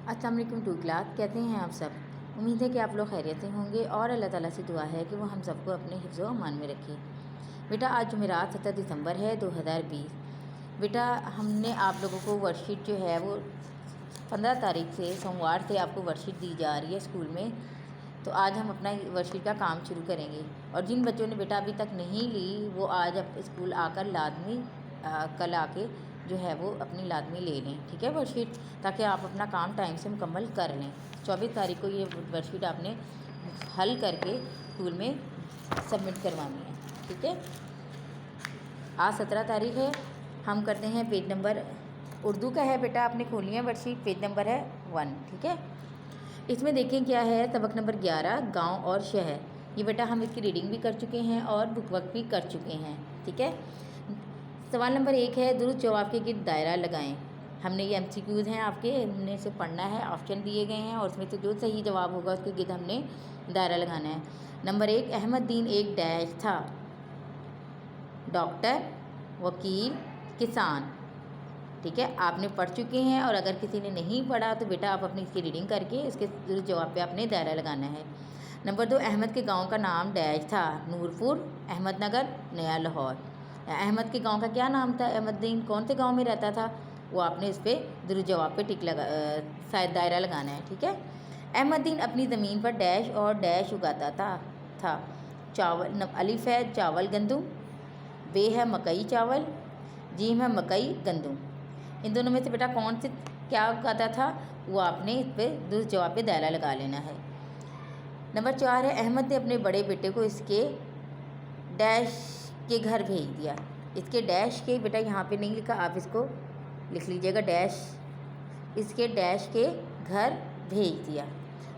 अस्सलाम वालेकुम to class, कैसे हैं आप सब। उम्मीद है कि आप लोग खैरियत से होंगे और अल्लाह ताला से दुआ है कि वो हम सबको अपने हिफ्ज़ व अमान में रखे। बेटा आज जुमेरात 7 दिसंबर है 2020। बेटा हमने आप लोगों को वर्कशीट जो है वो 15 तारीख से सोमवार से आपको वर्कशीट दी जा रही है स्कूल में। तो आज हम अपना वर्कशीट का काम शुरू करेंगे और जिन बच्चों ने बेटा अभी तक नहीं ली वो आज अब स्कूल आकर लाजमी कल आके जो है वो अपनी लाजमी ले लें, ठीक है वर्कशीट, ताकि आप अपना काम टाइम से मुकम्मल कर लें। 24 तारीख को ये वर्कशीट आपने हल करके स्कूल में सबमिट करवानी है, ठीक है। आज 17 तारीख है। हम करते हैं पेज नंबर, उर्दू का है बेटा, आपने खोली है वर्कशीट, पेज नंबर है 1, ठीक है। इसमें देखें क्या है, सबक नंबर 11 गांव और शहर। ये बेटा हम इसकी रीडिंग भी कर चुके हैं और बुक वर्क भी कर चुके हैं, ठीक है। सवाल नंबर 1 है, दुरुस्त जवाब के गिर्द दायरा लगाएं। हमने ये MCQs हैं आपके, हमने इसे पढ़ना है, ऑप्शन दिए गए हैं और उसमें से जो सही जवाब होगा उसके गिर्द हमने दायरा लगाना है। नंबर 1, अहमद दीन एक डैश था, डॉक्टर, वकील, किसान, ठीक है। आपने पढ़ चुके हैं और अगर किसी ने नहीं पढ़ा तो बेटा आप अपनी इसकी रीडिंग करके इसके दुरुस्त जवाब पे आपने दायरा लगाना है। नंबर 2, अहमद के गांव का नाम डैश था, नूरपुर, अहमदनगर, नया लाहौर। अहमद के गांव का क्या नाम था, अहमदीन कौन से गांव में रहता था, वो आपने इस पर दुरुस्त जवाब पे टिक लगा शायद दायरा लगाना है, ठीक है। अहमदीन अपनी ज़मीन पर डैश और डैश उगाता था चावल, अलिफ है चावल गंदुम, बे है मकई चावल, जीम है मकई गंदुम। इन दोनों में से बेटा कौन से क्या उगाता था, वो आपने इस पर दुरुस्त जवाब पे दायरा लगा लेना है। नंबर 4 है, अहमद ने अपने बड़े बेटे को इसके डैश के घर भेज दिया। इसके डैश के बेटा यहाँ पे नहीं लिखा, आप इसको लिख लीजिएगा, डैश, इसके डैश के घर भेज दिया।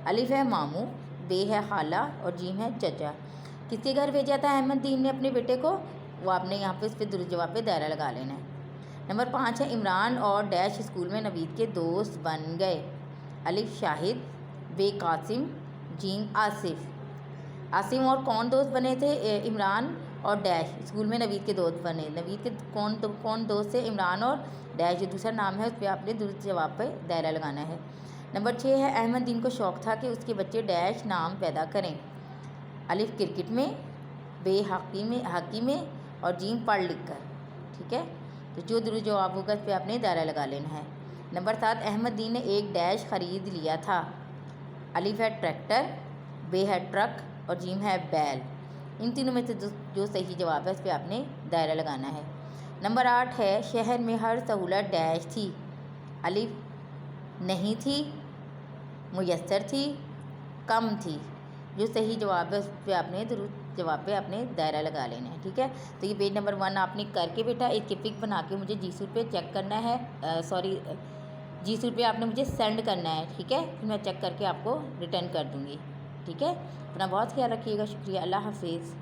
अलिफ है मामू, बे है खाला और जीम है चचा। किसके घर भेजा था अहमद दीन ने अपने बेटे को, वो आपने यहाँ पे इस पर दुरुस्त जवाब पे दायरा लगा लेना है। नंबर 5 है, इमरान और डैश स्कूल में नवीद के दोस्त बन गए। अलिफ शाहिद, बे कासिम, जीम आसिफ। आसिम और कौन दोस्त बने थे, इमरान और डैश स्कूल में नवीद के दोस्त बने। नवीद के कौन दोस्त थे, इमरान और डैश, जो दूसरा नाम है उस पर आपने दुरुस्त जवाब पर दायरा लगाना है। नंबर 6 है, अहमद दीन को शौक़ था कि उसके बच्चे डैश नाम पैदा करें। अलिफ क्रिकेट में, बे हॉकी में और जीम पढ़ लिख कर, ठीक है। तो जो दुरुस्त जवाब होगा इस पर आपने दायरा लगा लेना है। नंबर 7, अहमद दीन ने एक डैश ख़रीद लिया था। अलिफ है ट्रैक्टर, बे है ट्रक और जीम है बैल। इन तीनों में से जो सही जवाब है इस पर आपने दायरा लगाना है। नंबर 8 है, शहर में हर सहूलत डैश थी। अलिफ नहीं थी, मुयस्सर थी, कम थी। जो सही जवाब है उस पर आपने दुरुस्त जवाब पे आपने दायरा लगा लेना है, ठीक है। तो ये पेज नंबर 1 आपने करके बेटा एक पिक बना के मुझे जीसूट पे चेक करना है, जीसूट पे आपने मुझे सेंड करना है, ठीक है। फिर मैं चेक करके आपको रिटर्न कर दूँगी, ठीक है। अपना बहुत ख्याल रखिएगा, शुक्रिया, अल्लाह हाफिज़।